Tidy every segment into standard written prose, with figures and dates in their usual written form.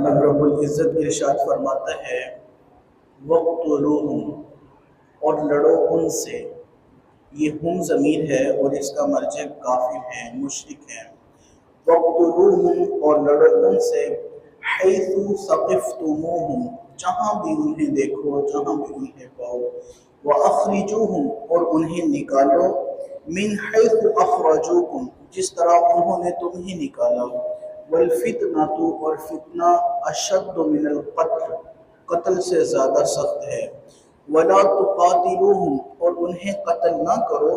اللہ رب العزت ارشاد فرماتا ہے وَقْتُلُوهُمْ، اور لڑو ان سے. یہ ہم ضمیر ہے اور اس کا مرجع کافر ہے، مشرک ہے. وَقْتُلُوهُمْ، اور لڑو ان سے حَيْثُ ثَقِفْتُمُوهُمْ، جہاں بھی انہیں دیکھو، جہاں بھی انہیں پاؤ. وَأَخْرِجُوهُمْ، اور انہیں نکالو. مِنْ حَيْثُ أَخْرَجُوكُمْ، جس طرح انہوں نے تمہیں نکالا. وَالْفِتْنَةُ، اور فتنہ أَشَدُّ مِنَ الْقَتْلِ، قتل سے زیادہ سخت ہے. وَلَا تُقَاتِلُوهُمْ، اور انہیں قتل نہ کرو.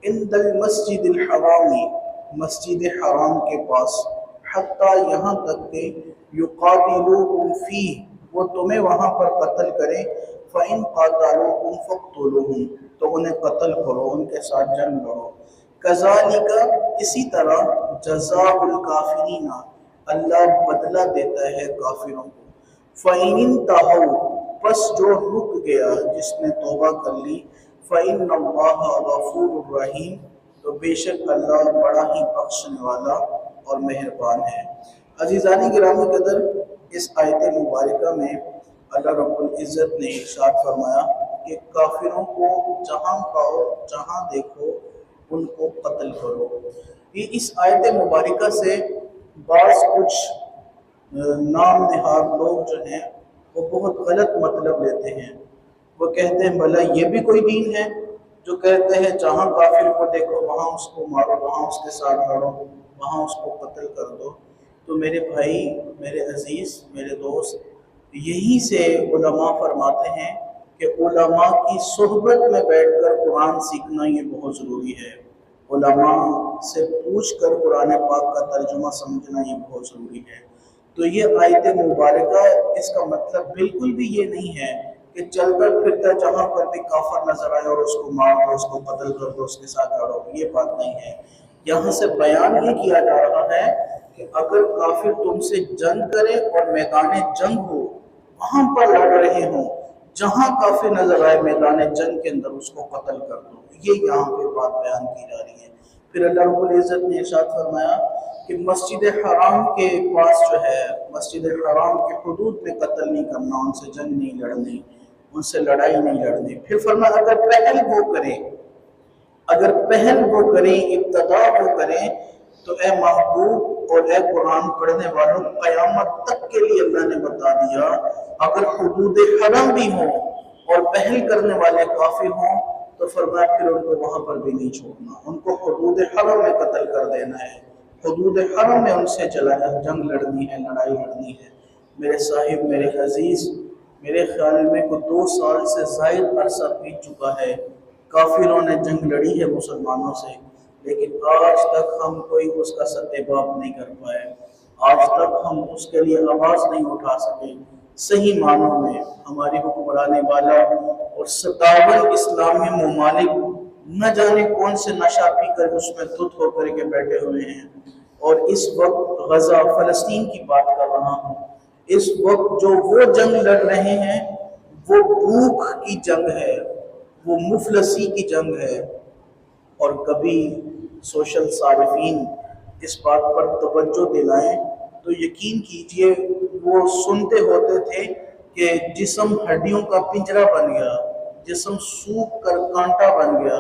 عِنْدَ الْمَسْجِدِ الْحَرَامِ، مسجد حرام کے پاس. حتیٰ یہاں تک کہ یقاتلوکم فیہ، وہ تمہیں وہاں پر قتل کریں. فَإِنْ قَاتَلُوکم فَاقْتُلُوهُمْ، تو انہیں قتل کرو، ان کے ساتھ جنگ لڑو. کذالک، اسی طرح جزاء الکافرین، اللہ بدلہ دیتا ہے کافروں کو. فَإِنِ انتہوا، پس جو رک گیا، جس نے توبہ کر لی. فَإِنَّ اللَّهَ غَفُورٌ رَحِيمٌ، تو بے شک اللہ بڑا ہی بخشنے والا اور مہربان ہے. عزیزان گرامی قدر، اس آیت مبارکہ میں اللہ رب العزت نے ارشاد فرمایا کہ کافروں کو جہاں پاؤ، جہاں دیکھو، ان کو قتل کرو. یہ اس آیت مبارکہ سے بعض کچھ نام نہاد لوگ جو ہیں وہ بہت غلط مطلب لیتے ہیں. وہ کہتے ہیں بھلا یہ بھی کوئی دین ہے جو کہتے ہیں جہاں کافر کو دیکھو وہاں اس کو مارو، وہاں اس کے ساتھ لڑو، وہاں اس کو قتل کر دو. تو میرے بھائی، میرے عزیز، میرے دوست، یہی سے علماء فرماتے ہیں کہ علماء کی صحبت میں بیٹھ کر قرآن سیکھنا یہ بہت ضروری ہے. علماء سے پوچھ کر قرآن پاک کا ترجمہ سمجھنا یہ بہت ضروری ہے. تو یہ آیت مبارکہ، اس کا مطلب بالکل بھی یہ نہیں ہے کہ چلتا پھرتا جہاں پر بھی کافر نظر آئے اور اس کو مار دو، اس کو قتل کر دو، اس کے ساتھ لڑو. یہ بات نہیں ہے. یہاں سے بیان یہ کیا جا رہا ہے کہ اگر کافر تم سے جنگ کرے اور میدان جنگ ہو، وہاں پر لڑ رہے ہوں، جہاں کافر نظر آئے میدان جنگ کے اندر اس کو قتل کر دو. یہ یہاں پہ بات بیان کی جا رہی ہے. پھر اللہ رب العزت نے ارشاد فرمایا کہ مسجد حرام کے پاس جو ہے، مسجد حرام کے حدود میں قتل نہیں کرنا، ان سے جنگ نہیں لڑنی، ان سے لڑائی نہیں لڑنی. پھر فرمایا اگر پہل وہ کریں، اگر پہل وہ کریں، ابتدا وہ کریں، تو اے محبوب اور اے قرآن پڑھنے والوں، قیامت تک کے لیے اللہ نے بتا دیا اگر حدود حرم بھی ہوں اور پہل کرنے والے کافر ہوں تو فرمایا پھر ان کو وہاں پر بھی نہیں چھوڑنا، ان کو حدود حرم میں قتل کر دینا ہے. حدود حرم میں ان سے جنگ لڑنی ہے، لڑائی لڑنی ہے. میرے صاحب، میرے عزیز، میرے خیال میں کو 2 سال سے زائد عرصہ بیت چکا ہے کافروں نے جنگ لڑی ہے مسلمانوں سے، لیکن آج تک ہم کوئی اس کا ستباب نہیں کر پائے. آج تک ہم اس کے لیے آواز نہیں اٹھا سکے. صحیح معنوں میں ہماری حکمرانے والا اور 57 اسلامی ممالک نہ جانے کون سے نشہ پی کر اس میں دھت ہو کر کے بیٹھے ہوئے ہیں. اور اس وقت غزہ فلسطین کی بات کر رہا ہوں، اس وقت جو وہ جنگ لڑ رہے ہیں وہ بھوک کی جنگ ہے، وہ مفلسی کی جنگ ہے. اور کبھی سوشل صارفین اس بات پر توجہ دلائیں تو یقین کیجئے وہ سنتے ہوتے تھے کہ جسم ہڈیوں کا پنجرا بن گیا، جسم سوکھ کر کانٹا بن گیا.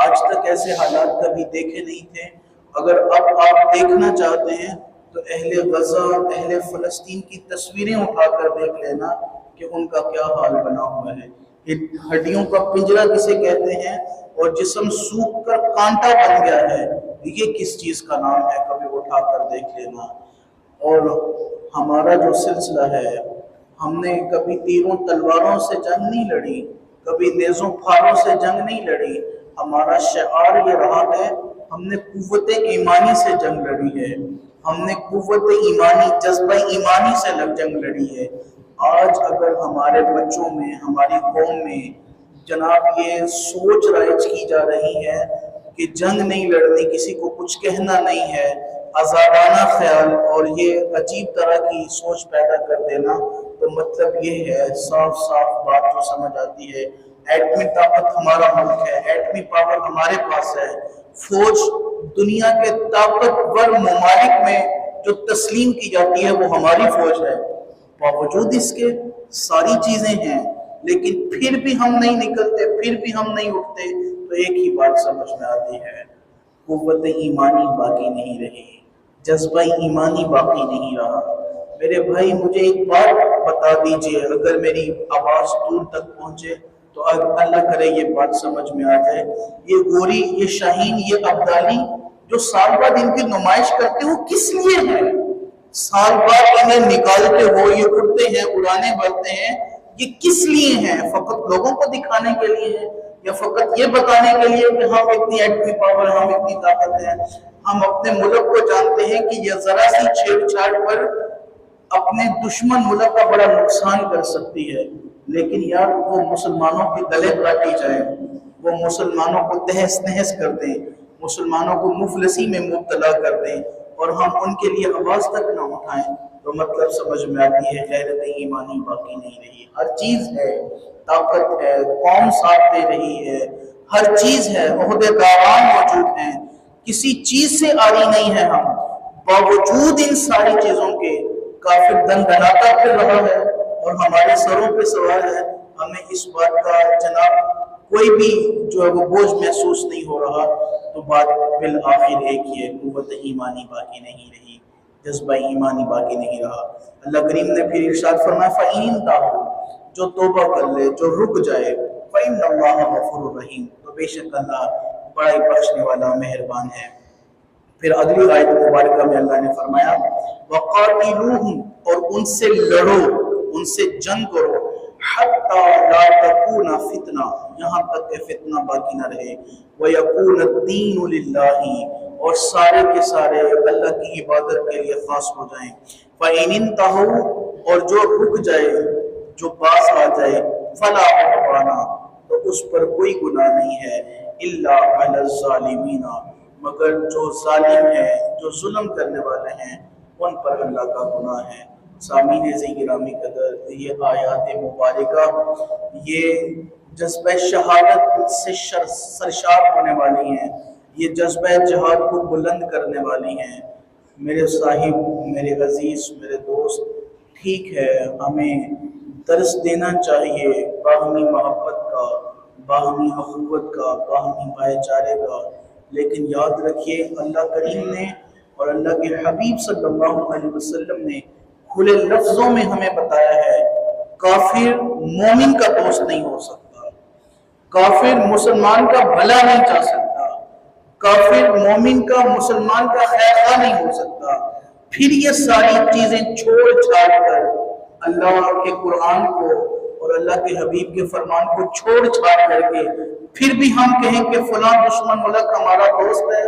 آج تک ایسے حالات کبھی دیکھے نہیں تھے. اگر اب آپ دیکھنا چاہتے ہیں تو اہل غزہ، اہل فلسطین کی تصویریں اٹھا کر دیکھ لینا کہ ان کا کیا حال بنا ہوا ہے. ہڈیوں کا پنجرا کسے کہتے ہیں اور جسم سوکھ کر کانٹا بن گیا ہے، یہ کس چیز کا نام ہے، کبھی اٹھا کر دیکھ لینا. اور ہمارا جو سلسلہ ہے، ہم نے کبھی تیروں تلواروں سے جنگ نہیں لڑی، کبھی نیزوں پھاروں سے جنگ نہیں لڑی. ہمارا شعار یہ رہا ہے ہم نے قوت ایمانی سے جنگ لڑی ہے، ہم نے قوت ایمانی، جذبہ ایمانی سے جنگ لڑی ہے. آج اگر ہمارے بچوں میں، ہماری قوم میں جناب یہ سوچ رائج کی جا رہی ہے کہ جنگ نہیں لڑنی، کسی کو کچھ کہنا نہیں ہے، آزادانہ خیال اور یہ عجیب طرح کی سوچ پیدا کر دینا، تو مطلب یہ ہے، صاف صاف بات جو سمجھ آتی ہے، ایٹمی طاقت ہمارا ملک ہے، ایٹمی پاور ہمارے پاس ہے، فوج دنیا کے طاقتور ممالک میں جو تسلیم کی جاتی ہے وہ ہماری فوج ہے. باوجود اس کے ساری چیزیں ہیں، لیکن پھر بھی ہم نہیں نکلتے، پھر بھی ہم نہیں اٹھتے، تو ایک ہی بات سمجھ میں آتی ہے، قوت ایمانی باقی نہیں رہی، جذبہ ایمانی باقی نہیں رہا۔ میرے بھائی مجھے ایک بات بتا دیجئے، اگر میری آواز دور تک پہنچے تو اللہ کرے یہ بات سمجھ میں آ جائے، یہ گوری، یہ شاہین، یہ ابدالی جو سال بعد ان کی نمائش کرتے ہو کس لیے ہے؟ سال بعد انہیں نکالتے ہو، یہ اڑتے ہیں، اڑانے بھرتے ہیں، یہ کس لیے ہیں؟ فقط لوگوں کو دکھانے کے لیے ہے، یا فقط یہ بتانے کے لیے کہ ہم اتنی ایٹمی پاور، ہم اتنی طاقت ہیں؟ ہم اپنے ملک کو جانتے ہیں کہ یہ ذرا سی چھیڑ چھاڑ پر اپنے دشمن ملک کا بڑا نقصان کر سکتی ہے، لیکن یار وہ مسلمانوں کے گلے کاٹی جائے، وہ مسلمانوں کو تہس نہس کر دیں، مسلمانوں کو مفلسی میں مبتلا کر دیں، اور ہم ان کے لیے آواز تک نہ اٹھائیں، تو مطلب سمجھ میں آتی ہے غیرت ایمانی باقی نہیں رہی۔ ہر چیز ہے، طاقت ہے، قوم ساتھ دے رہی ہے، ہر چیز ہے، عہدے داران موجود ہیں، کسی چیز سے آری نہیں ہے ہم، باوجود ان ساری چیزوں کے کافر دن دناتا پھر رہا ہے اور ہمارے سروں پہ سوار ہے۔ ہمیں اس بات کا جناب کوئی بھی جو ہے وہ بوجھ محسوس نہیں ہو رہا، تو بات بالآخر ایک ہی ہے، قوت ایمانی باقی نہیں رہی، جذبہ ایمانی باقی نہیں رہا۔ اللہ کریم نے پھر ارشاد فرمایا فَإِنِ انتَهُوا، جو توبہ کر لے، جو رک جائے، فَإِنَّ اللَّهَ غَفُورٌ رَحِيمٌ، تو بے شک اللہ بڑا ہی بخشنے والا مہربان ہے۔ پھر اگلی آیت مبارکہ میں اللہ نے فرمایا وَقَاتِلُوهُمْ، اور ان سے لڑو، ان سے جنگ کرو، حَتَّى لَا تَكُونَ فِتْنَةٌ، یہاں تک کہ فتنہ باقی نہ رہے، وَيَكُونَ الدِّينُ لِلَّهِ، اور سارے کے سارے اللہ کی عبادت کے لیے خاص ہو جائیں۔ فَإِنِ انتَهُوا، اور جو رک جائے، جو باز آ جائے، فَلَا عُدْوَانَ، تو اس پر کوئی گناہ نہیں ہے، إِلَّا عَلَى الظَّالِمِينَ، مگر جو ظالم ہیں، جو ظلم کرنے والے ہیں، ان پر اللہ کا گناہ ہے۔ سامعین عزیز گرامی قدر، یہ آیات مبارکہ یہ جذبہ شہادت سے سرشار ہونے والی ہیں، یہ جذبہ جہاد کو بلند کرنے والی ہیں۔ میرے صاحب، میرے عزیز، میرے دوست، ٹھیک ہے ہمیں درس دینا چاہیے باہمی محبت کا، باہمی اخوت کا، باہمی بھائی چارے کا، لیکن یاد رکھیے اللہ کریم نے اور اللہ کے حبیب صلی اللہ علیہ وسلم نے کھلے لفظوں میں ہمیں بتایا ہے کافر مومن کا دوست نہیں ہو سکتا، کافر مسلمان کا بھلا نہیں چاہ سکتا، کافر مومن کا، مسلمان کا خیر خواہ نہیں ہو سکتا۔ پھر یہ ساری چیزیں چھوڑ چھاڑ کر اللہ کے قرآن کو اور اللہ کے حبیب کے فرمان کو چھوڑ چھاڑ کر کے پھر بھی ہم کہیں کہ فلاں دشمن ملک ہمارا دوست ہے،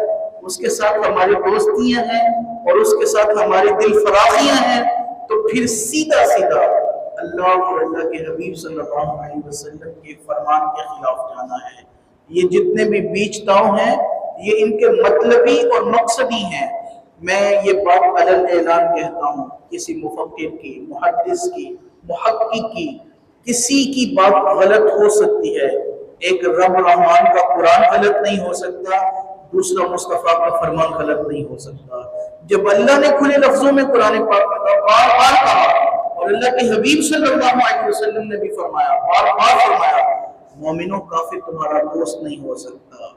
اس کے ساتھ ہماری دوستیاں ہیں اور اس کے ساتھ ہماری دل فراخیاں ہیں، تو پھر سیدھا سیدھا اللہ اور اللہ کے حبیب صلی اللہ علیہ وسلم کے فرمان کے خلاف جانا ہے۔ یہ جتنے بھی بیچ تاؤ ہیں یہ ان کے مطلبی اور مقصدی ہیں۔ میں یہ بات علل اعلان کہتا ہوں، کسی مفکر کی، محدث کی، محقق کی، کسی کی بات غلط ہو سکتی ہے، ایک رب رحمان کا قرآن غلط نہیں ہو سکتا، دوسرا مصطفیٰ کا فرمان غلط نہیں ہو سکتا۔ جب اللہ نے کھلے لفظوں میں قرآن پاک میں بار بار کہا اور اللہ کے حبیب صلی اللہ علیہ وسلم نے بھی فرمایا، بار بار فرمایا، مومنوں کافر تمہارا دوست نہیں ہو سکتا،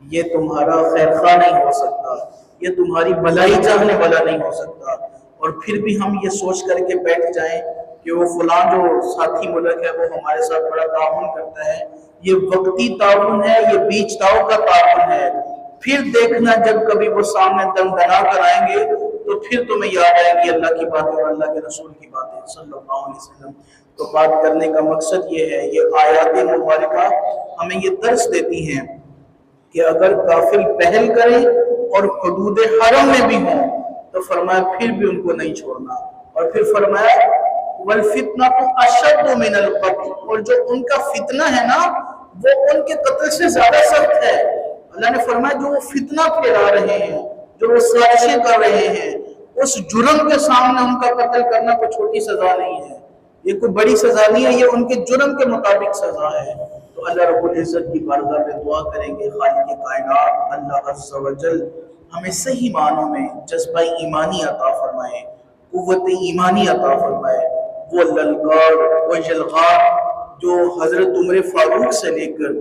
یہ تمہارا خیر خواہ نہیں ہو سکتا، یہ تمہاری بھلائی چاہنے والا نہیں ہو سکتا، اور پھر بھی ہم یہ سوچ کر کے بیٹھ جائیں کہ وہ فلاں جو ساتھی ملک ہے وہ ہمارے ساتھ بڑا تعاون کرتا ہے، یہ وقتی تعاون ہے، یہ بیچ تاؤ کا تعاون ہے۔ پھر دیکھنا جب کبھی وہ سامنے دم دنا کر آئیں گے تو پھر تمہیں یاد آئے گی اللہ کی باتیں اور اللہ کے رسول کی باتیں صلی اللہ علیہ وسلم۔ تو بات کرنے کا مقصد یہ ہے، یہ آیات مبارکہ ہمیں یہ درس دیتی ہیں کہ اگر کافر پہل کریں اور حدود حرم میں بھی ہوں تو فرمایا پھر بھی ان کو نہیں چھوڑنا، اور پھر فرمایا وَالْفِتْنَةُ أَشَدُّ مِنَ الْقَتْلِ، اور جو ان کا فتنہ ہے نا وہ ان کے قتل سے زیادہ سخت ہے۔ اللہ نے فرمایا جو وہ فتنہ پھیلا رہے ہیں، جو وہ سازشیں کر رہے ہیں، اس جرم کے سامنے ان کا قتل کرنا کوئی چھوٹی سزا نہیں ہے، یہ کوئی بڑی سزا نہیں ہے، یہ ان کے جرم کے مطابق سزا ہے۔ تو اللہ رب العزت کی بارگاہ میں دعا کریں گے خالق کائنات اللہ عز و جل ہمیں صحیح معنوں میں جذبہ ایمانی عطا فرمائے، قوت ایمانی عطا فرمائے، وہ للکار وہ یلغار جو حضرت عمر فاروق سے لے کر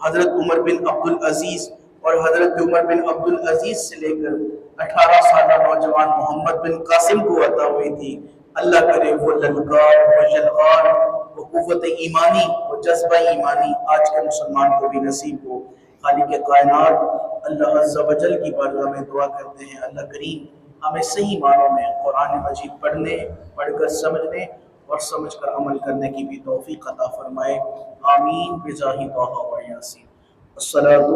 حضرت عمر بن عبدالعزیز اور حضرت عمر بن عبدالعزیز سے لے کر 18 سالہ نوجوان محمد بن قاسم کو عطا ہوئی تھی، اللہ کرے وہ للکار وہ یلغار وہ قوت ایمانی وہ جذبہ ایمانی آج کے مسلمان کو بھی نصیب ہو۔ خالق کائنات اللہ عز و جل کی بارگاہ میں دعا کرتے ہیں، اللہ کریم ہمیں صحیح معنوں میں قرآن مجید پڑھنے، پڑھ کر سمجھنے اور سمجھ کر عمل کرنے کی بھی توفیق عطا فرمائے، آمین بجاہ طہ و یاسین۔ الصلاۃ